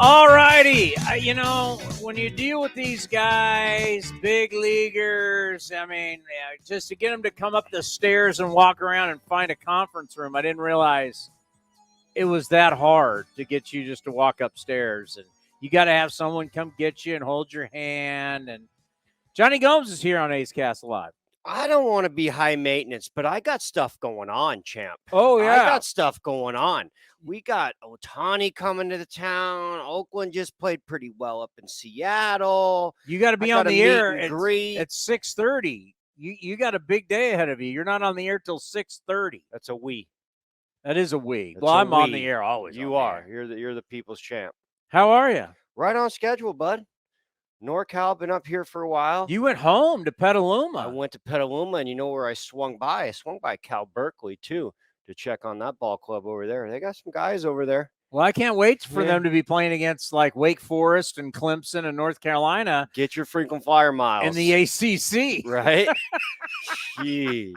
All righty. When you deal with these guys, big leaguers, just to get them to come up the stairs and walk around and find a conference room, I didn't realize it was that hard to get you just to walk upstairs. And you got to have someone come get you and hold your hand. And Jonny Gomes is here on A's Cast Live. I don't want to be high maintenance, but I got stuff going on, champ. Oh, yeah. I got stuff going on. We got Ohtani coming to the town. Oakland just played pretty well up in Seattle. You got to be on the air at 6:30. You got a big day ahead of you. You're not on the air till 6:30. That's a we. That is a we. Well, I'm on the air always. You are. You're the people's champ. How are you? Right on schedule, bud. NorCal, been up here for a while. You went home to Petaluma. I went to Petaluma, and you know where I swung by? I swung by Cal Berkeley, too, to check on that ball club over there. They got some guys over there. Well, I can't wait for them to be playing against, like, Wake Forest and Clemson and North Carolina. Get your frequent flyer miles. In the ACC. Right? Jeez.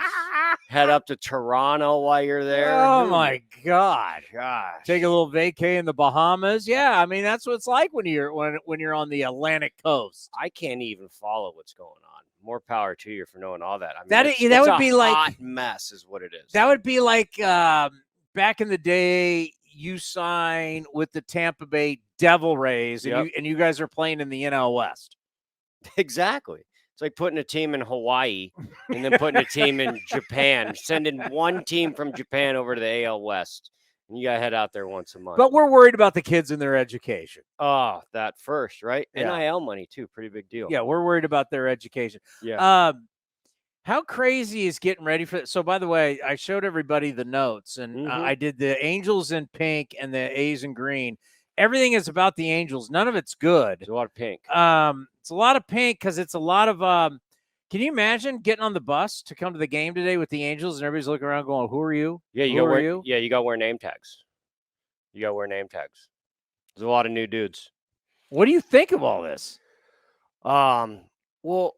Head up to Toronto while you're there. Oh, my God. Gosh. Take a little vacay in the Bahamas. Yeah, I mean, that's what it's like when you're on the Atlantic coast. I can't even follow what's going on. More power to you for knowing all that. I mean, that would be like hot mess is what it is. That would be like back in the day, you sign with the Tampa Bay Devil Rays, and you guys are playing in the NL West. Exactly. It's like putting a team in Hawaii and then putting a team in Japan, sending one team from Japan over to the AL West. And you got to head out there once a month. But we're worried about the kids and their education. Oh, that first, right? Yeah. NIL money, too. Pretty big deal. Yeah, we're worried about their education. Yeah. How crazy is getting ready for – so, by the way, I showed everybody the notes, and I did the Angels in pink and the A's in green. Everything is about the Angels. None of it's good. There's a lot of pink. It's a lot of pink because it's a lot of can you imagine getting on the bus to come to the game today with the Angels and everybody's looking around going, who are you? Yeah, you got to wear name tags. There's a lot of new dudes. What do you think of all this? Well,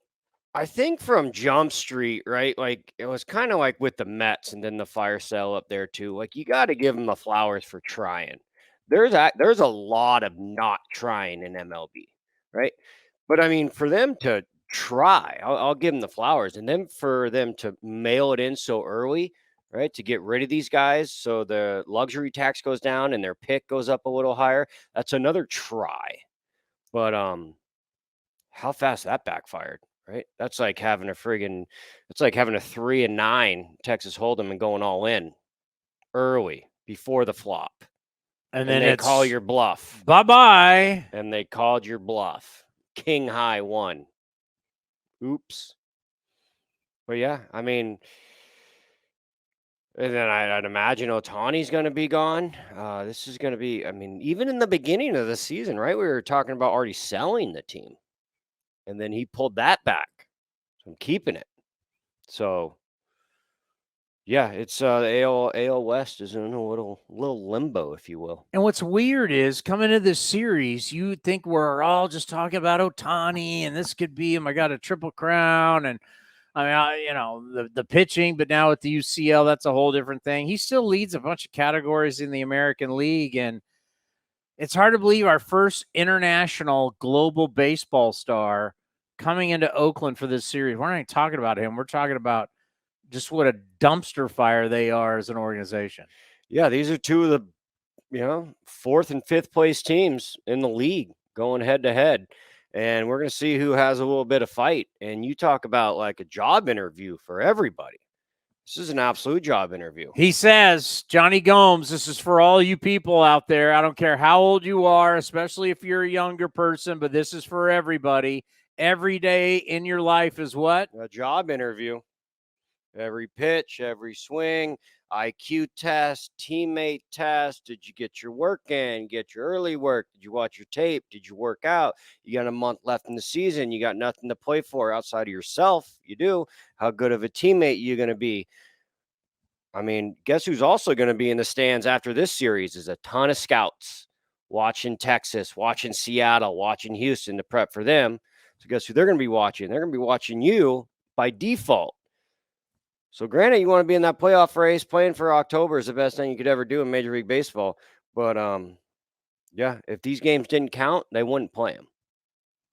I think from Jump Street, right? Like, it was kind of like with the Mets and then the fire sale up there, too. Like, you got to give them the flowers for trying. There's a lot of not trying in MLB, right? But, I mean, for them to try, I'll give them the flowers. And then for them to mail it in so early, right, to get rid of these guys so the luxury tax goes down and their pick goes up a little higher, that's another try. But how fast that backfired. Right, that's like having a 3-9 Texas Hold'em and going all in early before the flop, and then they call your bluff. Bye. And they called your bluff. King high won. Oops. But yeah, I mean, and then I'd imagine Ohtani's going to be gone. This is going to be. I mean, even in the beginning of the season, right? We were talking about already selling the team. And then he pulled that back. So I'm keeping it. So, yeah, it's the AL West is in a little limbo, if you will. And what's weird is coming into this series, you think we're all just talking about Ohtani and this could be, oh my God, a triple crown. And I mean, the pitching, but now with the UCL, that's a whole different thing. He still leads a bunch of categories in the American League. And it's hard to believe our first international global baseball star coming into Oakland for this series. We're not even talking about him. We're talking about just what a dumpster fire they are as an organization. Yeah, these are two of the, 4th and 5th place teams in the league going head to head. And we're going to see who has a little bit of fight. And you talk about like a job interview for everybody. This is an absolute job interview. He says, Jonny Gomes, this is for all you people out there. I don't care how old you are, especially if you're a younger person, but this is for everybody. Every day in your life is what? A job interview. Every pitch, every swing, IQ test, teammate test. Did you get your work in? Get your early work? Did you watch your tape? Did you work out? You got a month left in the season. You got nothing to play for outside of yourself. You do. How good of a teammate you going to be? I mean, guess who's also going to be in the stands after this series is a ton of scouts watching Texas, watching Seattle, watching Houston to prep for them. So guess who they're going to be watching? They're going to be watching you by default. So granted, you want to be in that playoff race. Playing for October is the best thing you could ever do in Major League Baseball. But Yeah, if these games didn't count, they wouldn't play them.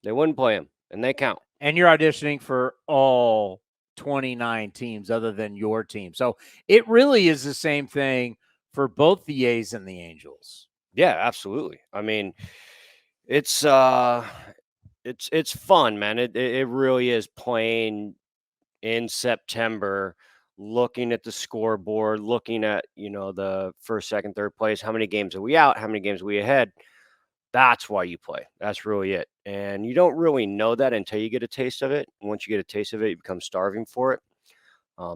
They wouldn't play them, and they count. And you're auditioning for all 29 teams other than your team. So it really is the same thing for both the A's and the Angels. Yeah, absolutely. I mean, it's fun, man. It really is playing in September, looking at the scoreboard, looking at, the first, second, third place. How many games are we out? How many games are we ahead? That's why you play. That's really it. And you don't really know that until you get a taste of it. Once you get a taste of it, you become starving for it.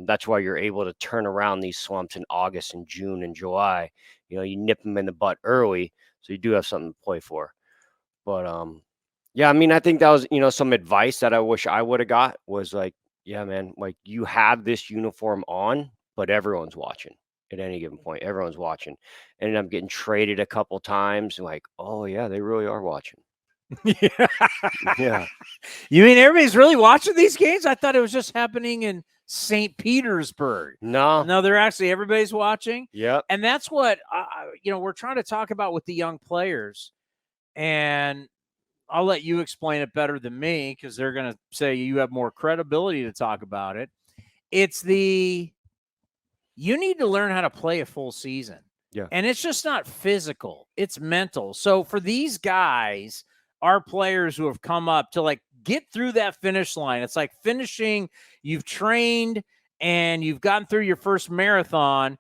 That's why you're able to turn around these slumps in August and June and July. You nip them in the butt early, so you do have something to play for. But yeah, I mean, I think that was some advice that I wish I would have got was like, yeah, man, like you have this uniform on, but everyone's watching at any given point. Everyone's watching. Ended up getting traded a couple times. Like, oh yeah, they really are watching. Yeah. You mean everybody's really watching these games? I thought it was just happening in St. Petersburg. No, they're actually everybody's watching. Yep. And that's what we're trying to talk about with the young players. And I'll let you explain it better than me because they're going to say you have more credibility to talk about it. It's you need to learn how to play a full season. Yeah. And it's just not physical, it's mental. So for these guys, our players who have come up to like get through that finish line, it's like finishing, you've trained and you've gotten through your first marathon.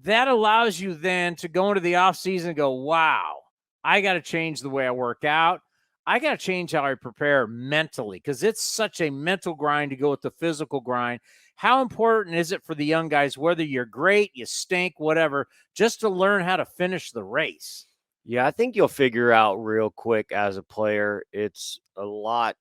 That allows you then to go into the off season and go, wow, I got to change the way I work out. I got to change how I prepare mentally because it's such a mental grind to go with the physical grind. How important is it for the young guys, whether you're great, you stink, whatever, just to learn how to finish the race? Yeah, I think you'll figure out real quick as a player, it's a lot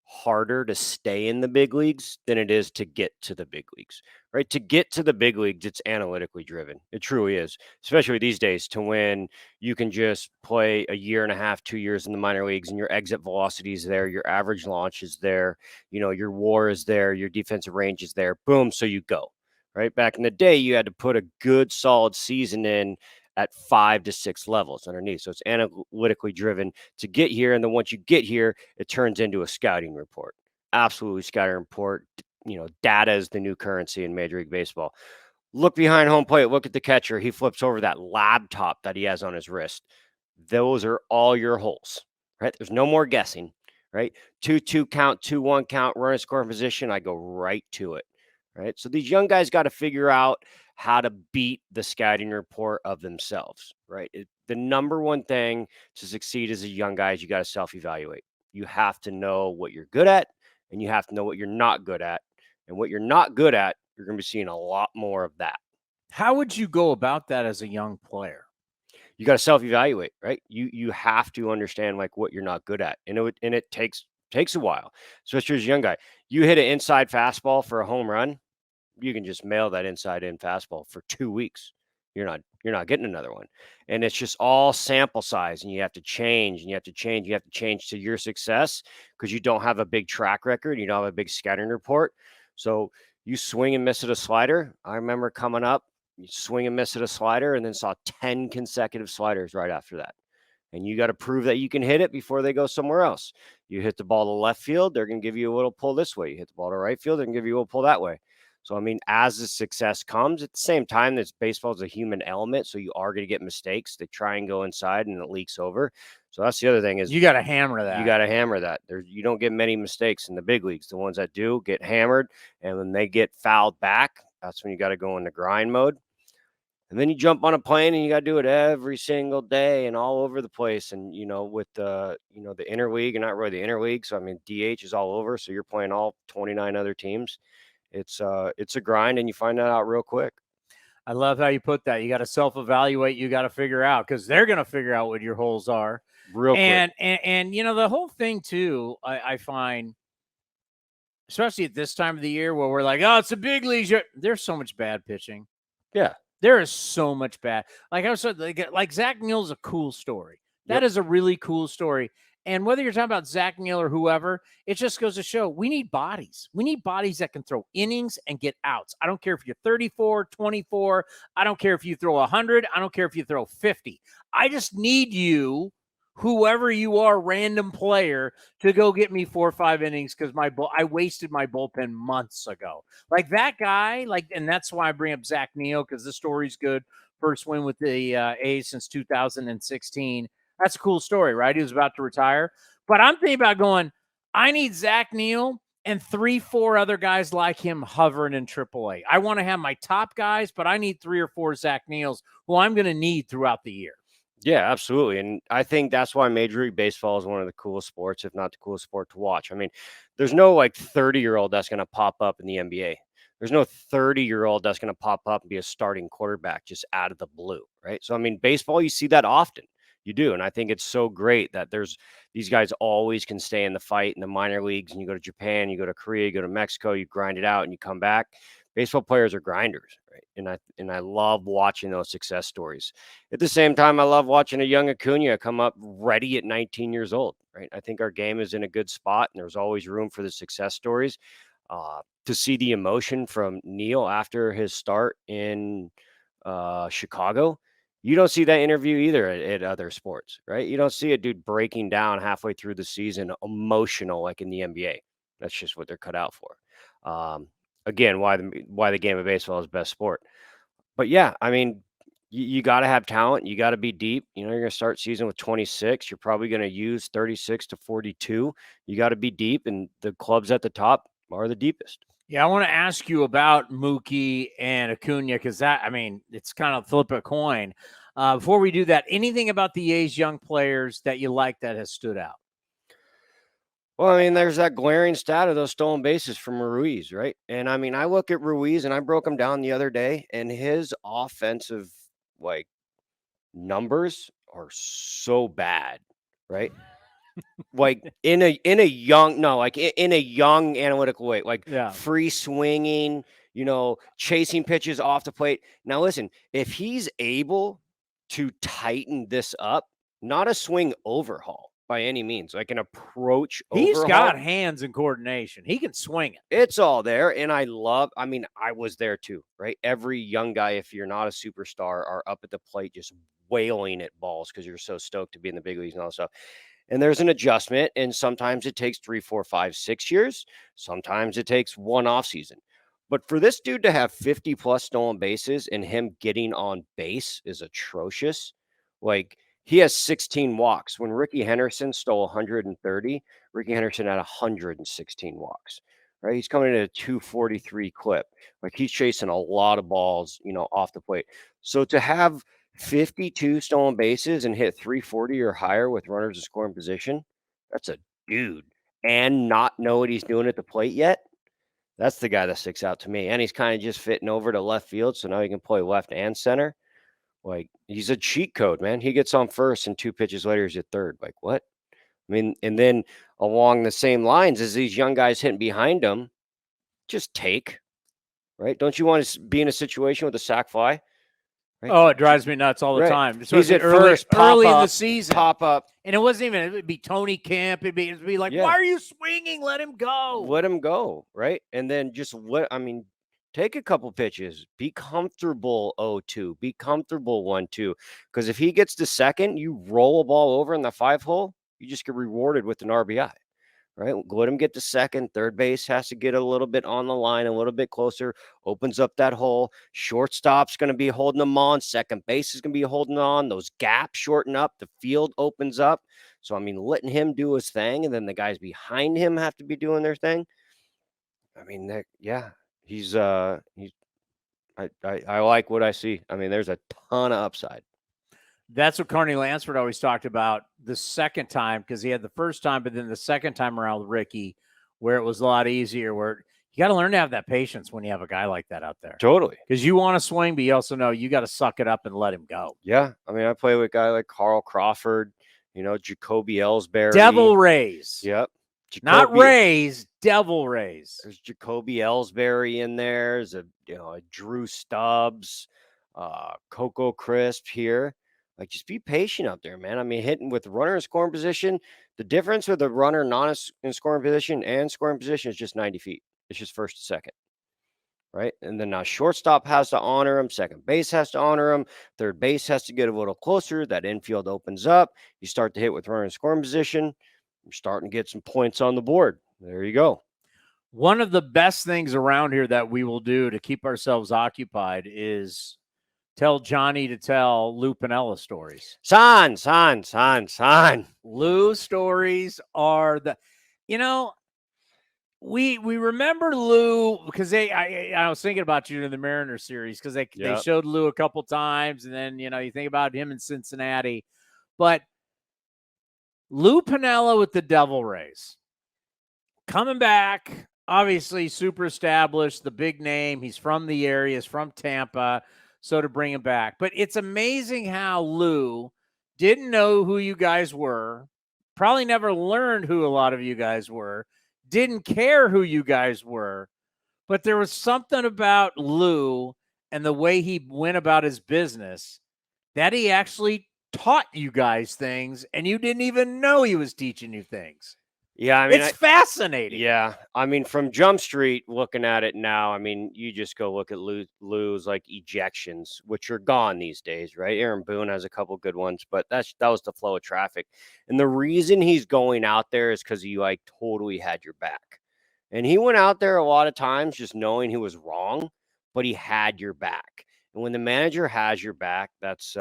harder to stay in the big leagues than it is to get to the big leagues, right? To get to the big leagues, it's analytically driven. It truly is, especially these days to when you can just play a year and a half, 2 years in the minor leagues and your exit velocity is there, your average launch is there, your WAR is there, your defensive range is there. Boom. So you go, right? Back in the day, you had to put a good solid season in at 5 to 6 levels underneath. So it's analytically driven to get here. And then once you get here, it turns into a scouting report. Absolutely scouting report. Data is the new currency in Major League Baseball. Look behind home plate. Look at the catcher. He flips over that laptop that he has on his wrist. Those are all your holes, right? There's no more guessing, right? 2-2 count, 2-1 count, running scoring position. I go right to it, right? So these young guys got to figure out how to beat the scouting report of themselves, right? The number one thing to succeed as a young guy is you got to self-evaluate. You have to know what you're good at and you have to know what you're not good at. And what you're not good at, you're going to be seeing a lot more of that. How would you go about that as a young player? You got to self-evaluate, right? You have to understand like what you're not good at. And it takes a while, especially as a young guy. You hit an inside fastball for a home run, you can just mail that inside in fastball for 2 weeks. You're not getting another one. And it's just all sample size and you have to change and you have to change. You have to change to your success because you don't have a big track record. You don't have a big scouting report. So you swing and miss at a slider. I remember coming up, you swing and miss at a slider and then saw 10 consecutive sliders right after that. And you got to prove that you can hit it before they go somewhere else. You hit the ball to left field, they're going to give you a little pull this way. You hit the ball to right field, they're going to give you a little pull that way. So, I mean, as the success comes, at the same time, this baseball is a human element. So you are going to get mistakes. They try and go inside and it leaks over. So that's the other thing is you got to hammer that. You got to hammer that. You don't get many mistakes in the big leagues. The ones that do get hammered. And when they get fouled back, that's when you got to go into grind mode. And then you jump on a plane and you got to do it every single day and all over the place. And, with the interleague and not really the interleague. So, I mean, DH is all over. So you're playing all 29 other teams. It's a grind and you find that out real quick. I love how you put that. You got to self-evaluate. You got to figure out because they're going to figure out what your holes are real quick. And the whole thing too, I find, especially at this time of the year where we're like, oh, it's the big leagues. There's so much bad pitching. Yeah. There is so much bad. Like I was saying, like Zach Neal is a cool story. That is a really cool story. And whether you're talking about Zach Neal or whoever, it just goes to show we need bodies. We need bodies that can throw innings and get outs. I don't care if you're 34, 24. I don't care if you throw 100. I don't care if you throw 50. I just need you whoever you are, random player, to go get me 4 or 5 innings because I wasted my bullpen months ago. Like that guy, and that's why I bring up Zach Neal, because the story's good. First win with the A's since 2016. That's a cool story, right? He was about to retire. But I'm thinking about going, I need Zach Neal and 3, 4 other guys like him hovering in AAA. I want to have my top guys, but I need 3 or 4 Zach Neals who I'm going to need throughout the year. Yeah, absolutely. And I think that's why Major League Baseball is one of the coolest sports, if not the coolest sport to watch. I mean, there's no like 30-year-old that's going to pop up in the NBA. There's no 30-year-old that's going to pop up and be a starting quarterback just out of the blue, right? So, I mean, baseball, you see that often. You do. And I think it's so great that there's these guys always can stay in the fight in the minor leagues, and you go to Japan, you go to Korea, you go to Mexico, you grind it out and you come back. Baseball players are grinders, right? And I love watching those success stories. At the same time, I love watching a young Acuna come up ready at 19 years old, right? I think our game is in a good spot, and there's always room for the success stories. To see the emotion from Neil after his start in Chicago, you don't see that interview either at other sports, right? You don't see a dude breaking down halfway through the season, emotional like in the NBA. That's just what they're cut out for. Again, why the game of baseball is best sport. But yeah, I mean, you got to have talent. You got to be deep. You're going to start season with 26. You're probably going to use 36 to 42. You got to be deep, and the clubs at the top are the deepest. Yeah, I want to ask you about Mookie and Acuna, because it's kind of flip a coin. Before we do that, anything about the A's young players that you like that has stood out? Well, I mean, there's that glaring stat of those stolen bases from Ruiz, right? And I mean, I look at Ruiz, and I broke him down the other day, and his offensive numbers are so bad, right? Like in a young analytical way, free swinging, chasing pitches off the plate. Now listen, if he's able to tighten this up, not a swing overhaul by any means, like an approach overhaul. He's got hands and coordination. He can swing it. It's all there. And I was there too, right? Every young guy, if you're not a superstar, are up at the plate just wailing at balls because you're so stoked to be in the big leagues and all that stuff. And there's an adjustment, and sometimes it takes 3, 4, 5, 6 years. Sometimes it takes one off season. But for this dude to have 50 plus stolen bases and him getting on base is atrocious. Like, he has 16 walks. When Ricky Henderson stole 130, Ricky Henderson had 116 walks, right? He's coming in at a 243 clip. Like, he's chasing a lot of balls, off the plate. So to have 52 stolen bases and hit 340 or higher with runners in scoring position, that's a dude. And not know what he's doing at the plate yet, that's the guy that sticks out to me. And he's kind of just fitting over to left field, so now he can play left and center. Like, he's a cheat code, man. He gets on first, and 2 pitches later he's at third. Like, what? I mean, and then along the same lines as these young guys hitting behind him, just take, right? Don't you want to be in a situation with a sack fly? Right? Oh, it drives me nuts all the time. So he's at first, early in the season. Pop up. And it wasn't even, it'd be Tony Kemp. It'd be like, why are you swinging? Let him go. Let him go, right? And then just take a couple pitches. Be comfortable 0-2. Be comfortable 1-2. Because if he gets to second, you roll a ball over in the 5-hole, you just get rewarded with an RBI. Right? Let him get to second. Third base has to get a little bit on the line, a little bit closer, opens up that hole. Shortstop's going to be holding them on. Second base is going to be holding on. Those gaps shorten up. The field opens up. So, letting him do his thing, and then the guys behind him have to be doing their thing. He's I like what I see. There's a ton of upside. That's what Carney Lansford always talked about the second time, because he had the first time, but then the second time around with Ricky, where it was a lot easier, where you got to learn to have that patience when you have a guy like that out there. Totally. Because you want to swing, but you also know you got to suck it up and let him go. Yeah. I play with a guy like Carl Crawford, Jacoby Ellsbury. Devil Rays. Yep. Not Rays, Devil Rays. There's Jacoby Ellsbury in there. There's a Drew Stubbs, Coco Crisp here. Like, just be patient out there, man. Hitting with the runner in scoring position, the difference with the runner not in scoring position and scoring position is just 90 feet. It's just first to second, right? And then now shortstop has to honor him, second base has to honor him, third base has to get a little closer. That infield opens up. You start to hit with runner in scoring position. You're starting to get some points on the board. There you go. One of the best things around here that we will do to keep ourselves occupied is tell Johnny to tell Lou Pinella stories. Son. Lou stories are we remember Lou because I was thinking about you in the Mariners series because they showed Lou a couple times, and then you think about him in Cincinnati, but Lou Pinella with the Devil Rays coming back, obviously super established, the big name. He's from the area, he's from Tampa, so to bring him back. But it's amazing how Lou didn't know who you guys were, probably never learned who a lot of you guys were, didn't care who you guys were, but there was something about Lou and the way he went about his business that he actually taught you guys things, and you didn't even know he was teaching you things. Yeah, I mean, it's fascinating. Yeah, I mean, from Jump Street, looking at it now, I mean, you just go look at Lou's like ejections, which are gone these days, right? Aaron Boone has a couple good ones, but that was the flow of traffic. And the reason he's going out there is because he like totally had your back. And he went out there a lot of times just knowing he was wrong, but he had your back. And when the manager has your back, that's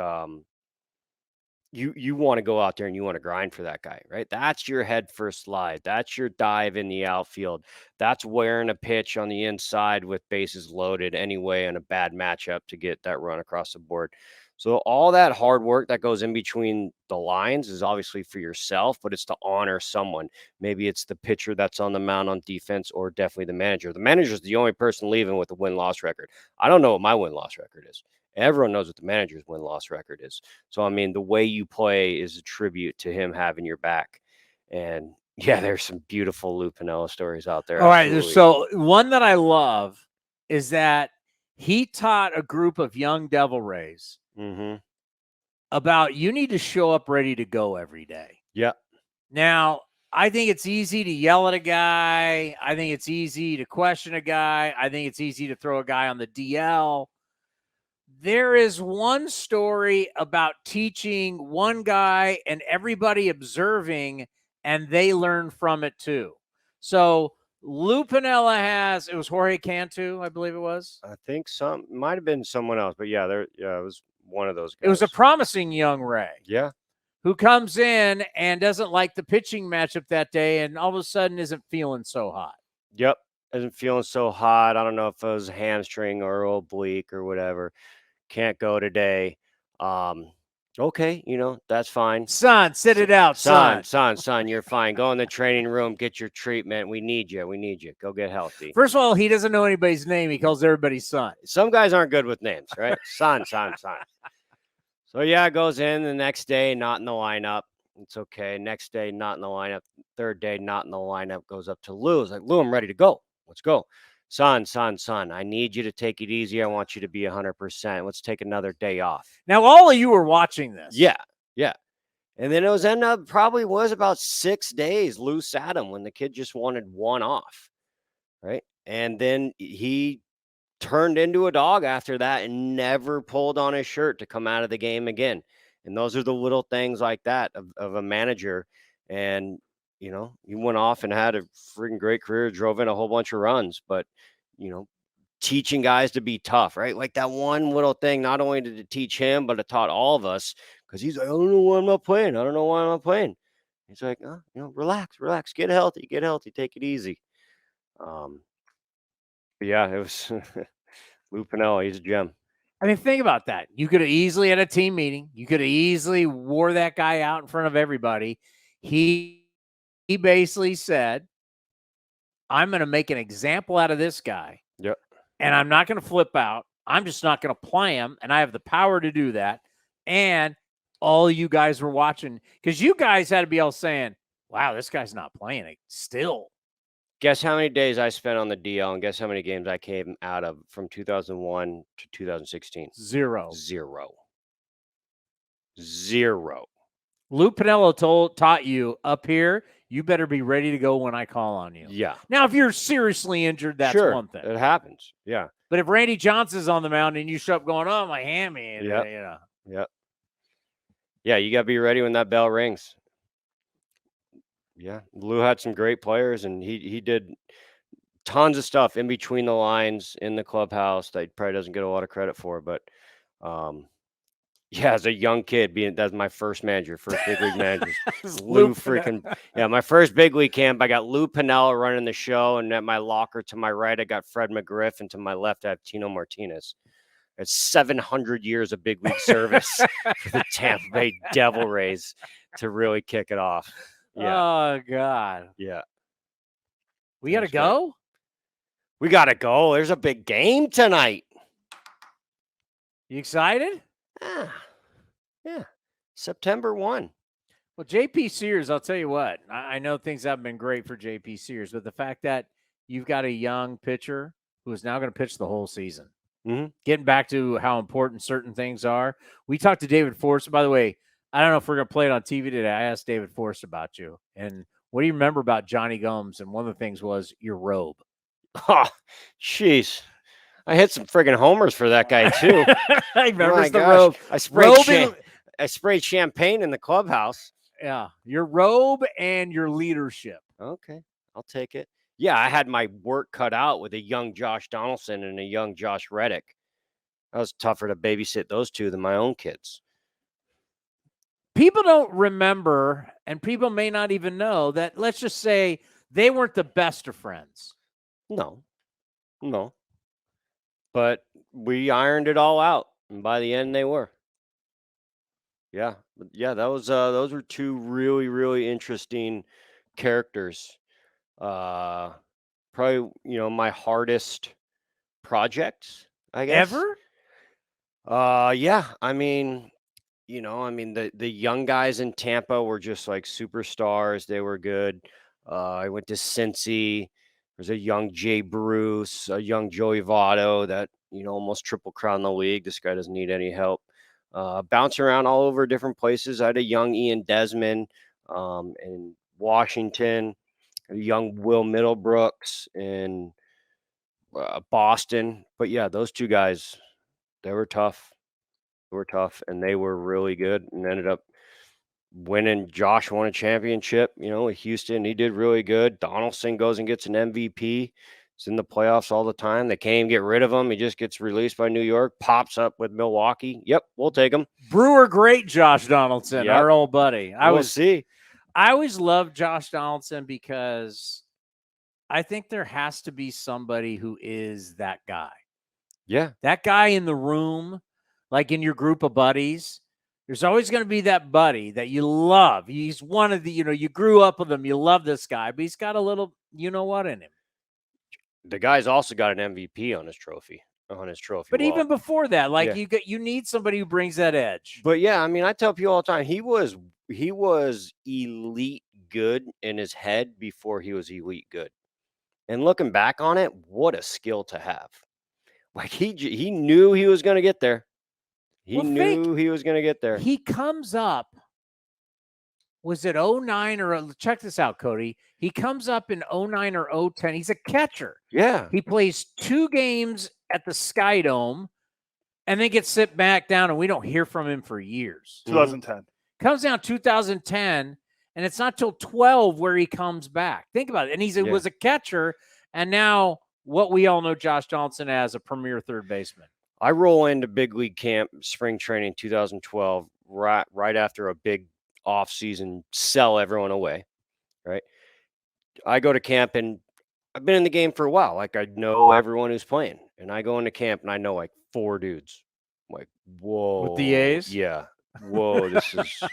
you want to go out there and you want to grind for that guy, right? That's your head first slide. That's your dive in the outfield. That's wearing a pitch on the inside with bases loaded anyway in a bad matchup to get that run across the board. So all that hard work that goes in between the lines is obviously for yourself, but it's to honor someone. Maybe it's the pitcher that's on the mound on defense, or definitely the manager. The manager is the only person leaving with a win-loss record. I don't know what my win-loss record is. Everyone knows what the manager's win-loss record is. So, I mean, the way you play is a tribute to him having your back. And, yeah, there's some beautiful Lou Pinella stories out there. All right. So, one that I love is that he taught a group of young Devil Rays about you need to show up ready to go every day. Yeah. Now, I think it's easy to yell at a guy. I think it's easy to question a guy. I think it's easy to throw a guy on the DL. There is one story about teaching one guy and everybody observing, and they learn from it too. So Lou Pinella it was Jorge Cantu, I believe it was. I think might have been someone else, but yeah, it was one of those guys. It was a promising young Ray. Yeah. Who comes in and doesn't like the pitching matchup that day and all of a sudden isn't feeling so hot. Yep. Isn't feeling so hot. I don't know if it was a hamstring or oblique or whatever. Can't go today. Okay, that's fine. Son, sit it out, son. Son, you're fine. Go in the training room, get your treatment. We need you. Go get healthy. First of all, he doesn't know anybody's name. He calls everybody son. Some guys aren't good with names, right? Son. So, yeah, goes in the next day, not in the lineup. It's okay. Next day, not in the lineup. Third day, not in the lineup. Goes up to Lou. It's like, Lou, I'm ready to go. Let's go. Son, I need you to take it easy. I want you to be 100%. Let's take another day off. Now, all of you were watching this. Yeah. And then it probably was about 6 days. Lou sat him when the kid just wanted one off, right? And then he turned into a dog after that and never pulled on his shirt to come out of the game again. And those are the little things like that of a manager. And he went off and had a freaking great career, drove in a whole bunch of runs, but, teaching guys to be tough, right? Like that one little thing, not only did it teach him, but it taught all of us, because he's like, I don't know why I'm not playing. He's like, relax, get healthy, take it easy. But yeah, it was Lou Pinella. He's a gem. I mean, think about that. You could have easily had a team meeting. You could have easily wore that guy out in front of everybody. He basically said, I'm going to make an example out of this guy. Yep. And I'm not going to flip out. I'm just not going to play him. And I have the power to do that. And all you guys were watching, because you guys had to be all saying, wow, this guy's not playing it still. Guess how many days I spent on the DL, and guess how many games I came out of from 2001 to 2016? Zero. Lou Pinella taught you up here, you better be ready to go when I call on you. Yeah. Now, if you're seriously injured, that's one thing. It happens. Yeah. But if Randy Johnson's on the mound and you show up going, "Oh, my hammy," and, Yep. you know. Yep. Yeah, you got to be ready when that bell rings. Yeah, Lou had some great players, and he did tons of stuff in between the lines in the clubhouse that he probably doesn't get a lot of credit for. But yeah, as a young kid, that's my first manager, first big league manager. Lou freaking yeah, my first big league camp. I got Lou Pinella running the show, and at my locker to my right, I got Fred McGriff, and to my left, I have Tino Martinez. It's 700 years of big league service for the Tampa Bay Devil Rays to really kick it off. Yeah. Oh God. Yeah. We got to go? We got to go. There's a big game tonight. You excited? Yeah. September 1. Well, JP Sears, I'll tell you what, I know things haven't been great for JP Sears, but the fact that you've got a young pitcher who is now going to pitch the whole season, getting back to how important certain things are. We talked to David Forster. By the way, I don't know if we're going to play it on TV today. I asked David Forster about you. And what do you remember about Jonny Gomes? And one of the things was your robe. Oh, jeez. I hit some friggin' homers for that guy, too. I remember the robe. I sprayed champagne in the clubhouse. Yeah, your robe and your leadership. Okay, I'll take it. Yeah, I had my work cut out with a young Josh Donaldson and a young Josh Reddick. That was tougher to babysit those two than my own kids. People don't remember, and people may not even know that, let's just say, they weren't the best of friends. No. But we ironed it all out, and by the end, they were. Yeah, those were two really, really interesting characters. Probably, my hardest projects, I guess. Ever? Yeah. I mean, the young guys in Tampa were just like superstars. They were good. I went to Cincy. There's a young Jay Bruce, a young Joey Votto that, almost triple crowned the league. This guy doesn't need any help. Bouncing around all over different places. I had a young Ian Desmond in Washington, a young Will Middlebrooks in Boston. But yeah, those two guys, they were tough. And they were really good and ended up winning. Josh won a championship, with Houston. He did really good. Donaldson goes and gets an MVP. He's in the playoffs all the time. They can't even get rid of him. He just gets released by New York, pops up with Milwaukee. Yep, we'll take him. Brewer great Josh Donaldson, our old buddy. I always loved Josh Donaldson because I think there has to be somebody who is that guy. Yeah. That guy in the room, like in your group of buddies, there's always going to be that buddy that you love. He's one of the, you grew up with him. You love this guy, but he's got a little, in him. The guy's also got an MVP on his trophy. But even before that, you need somebody who brings that edge. But yeah, I mean, I tell people all the time, he was elite good in his head before he was elite good. And looking back on it, what a skill to have. Like he knew he was going to get there. He was going to get there. He comes up. Was it 09 or check this out, Cody? He comes up in 09 or 010. He's a catcher. Yeah. He plays 2 games at the Sky Dome and then gets sit back down, and we don't hear from him for years. 2010. Comes down 2010, and it's not till 12 where he comes back. Think about it. And he was a catcher, and now what we all know Josh Donaldson as, a premier third baseman. I roll into big league camp, spring training 2012, right after a big off-season, sell everyone away, right? I go to camp, and I've been in the game for a while. Like, I know everyone who's playing. And I go into camp, and I know, 4 dudes. I'm like, whoa. With the A's? Yeah. Whoa, this is...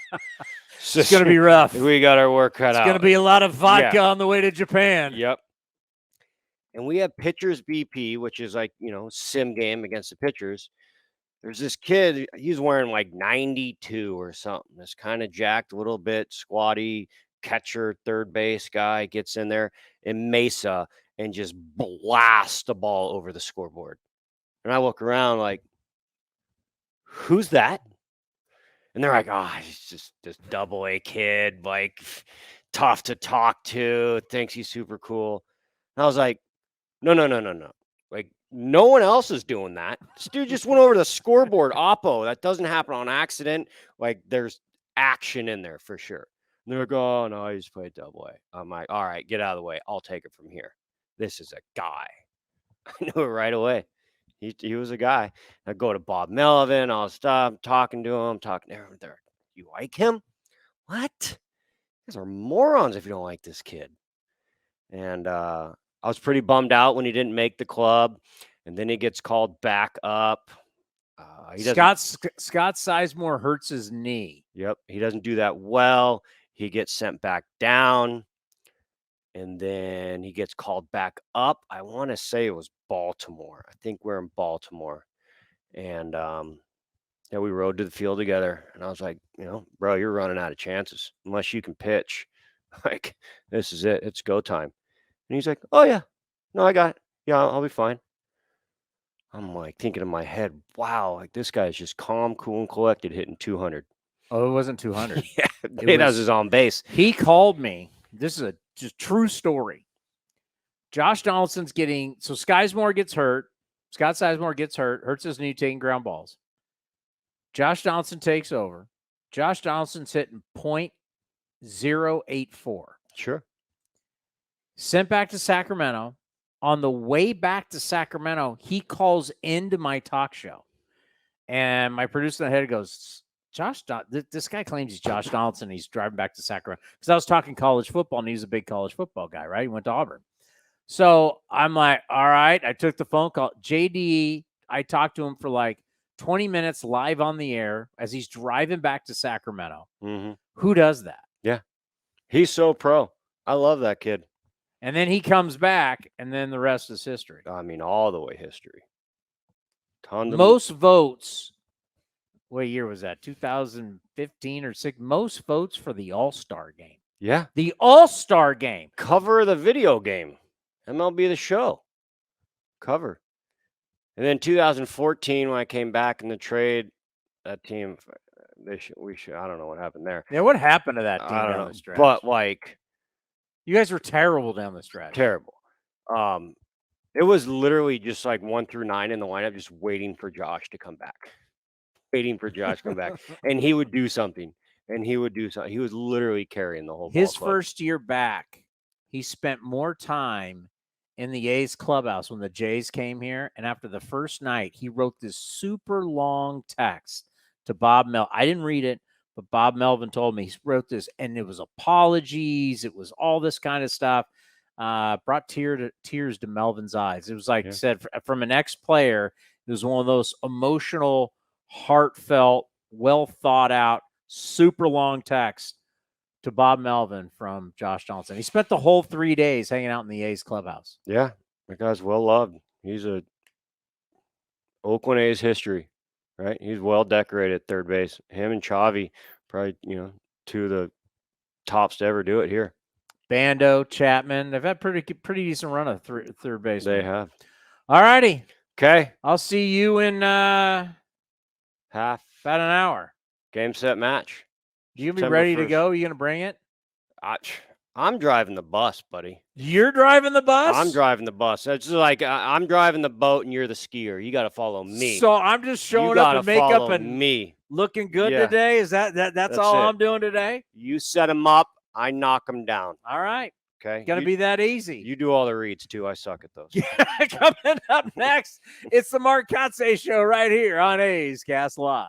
It's going to be rough. We got our work cut out. It's going to be a lot of vodka on the way to Japan. Yep. And we have pitchers BP, which is sim game against the pitchers. There's this kid, he's wearing 92 or something. This kind of jacked, a little bit squatty catcher, third base guy gets in there in Mesa and just blasts the ball over the scoreboard. And I look around like, who's that? And they're like, he's just this double-A kid, tough to talk to, thinks he's super cool. And I was like, no. No one else is doing that. This dude just went over the scoreboard. Oppo. That doesn't happen on accident. Like, there's action in there for sure. And they're like, oh, no, I just played double A. I'm like, all right, get out of the way. I'll take it from here. This is a guy. I knew it right away. He was a guy. I go to Bob Melvin. I'll stop talking to him, talking to him. There, you like him? What? You guys are morons if you don't like this kid. And I was pretty bummed out when he didn't make the club, and then he gets called back up. Scott Sizemore hurts his knee. Yep, he doesn't do that well. He gets sent back down, and then he gets called back up. I want to say it was Baltimore. I think we're in Baltimore, and yeah, we rode to the field together. And I was like, bro, you're running out of chances unless you can pitch. Like, this is it. It's go time. And he's like, oh, yeah. No, I got it. Yeah, I'll be fine. I'm like thinking in my head, wow, like this guy's just calm, cool, and collected hitting 200. Oh, it wasn't 200. Yeah, that was his on base. He called me. This is a just true story. Josh Donaldson's getting, so Sizemore gets hurt. Scott Sizemore gets hurt, hurts his knee taking ground balls. Josh Donaldson takes over. Josh Donaldson's hitting .084. Sure. Sent back to Sacramento. On the way back to Sacramento, he calls into my talk show. And my producer in the head goes, this guy claims he's Josh Donaldson. He's driving back to Sacramento. Because I was talking college football, and he's a big college football guy, right? He went to Auburn. So I'm like, all right. I took the phone call. JD, I talked to him for like 20 minutes live on the air as he's driving back to Sacramento. Mm-hmm. Who does that? Yeah. He's so pro. I love that kid. And then he comes back, and then the rest is history. I mean, all the way history. Most votes. What year was that? 2015 or 6? Most votes for the All-Star game. Yeah. The All-Star game. Cover of the video game. MLB The Show. Cover. And then 2014, when I came back in the trade, that team, I don't know what happened there. Yeah, what happened to that team down the stretch? But like, you guys were terrible down the stretch. Terrible. It was literally just like 1 through 9 in the lineup, just waiting for Josh to come back. And he would do something. He was literally carrying the whole ball His club. first year back, he spent more time in the A's clubhouse when the Jays came here. And after the first night, he wrote this super long text to Bob Melvin. I didn't read it, but Bob Melvin told me he wrote this, and it was apologies. It was all this kind of stuff. Brought tears to Melvin's eyes. It was like said from an ex-player. It was one of those emotional, heartfelt, well thought out, super long text to Bob Melvin from Josh Donaldson. He spent the whole 3 days hanging out in the A's clubhouse. Yeah, that guy's well loved. He's a Oakland A's history, right? He's well decorated at third base. Him and Chavi, probably two of the tops to ever do it here. Bando, Chapman, they've had pretty decent run of third base. They have. All righty. Okay. I'll see you in about an hour. Game, set, match. You gonna be ready to go? You gonna bring it? I'm driving the bus, buddy. You're driving the bus? I'm driving the bus. It's like I'm driving the boat and you're the skier. You got to follow me. So I'm just showing up in makeup and me. Looking good today? Is that's all I'm doing today? You set them up. I knock them down. All right. Okay. Gonna be that easy. You do all the reads too. I suck at those. Coming up next, it's the Mark Kotsay Show right here on A's Cast Live.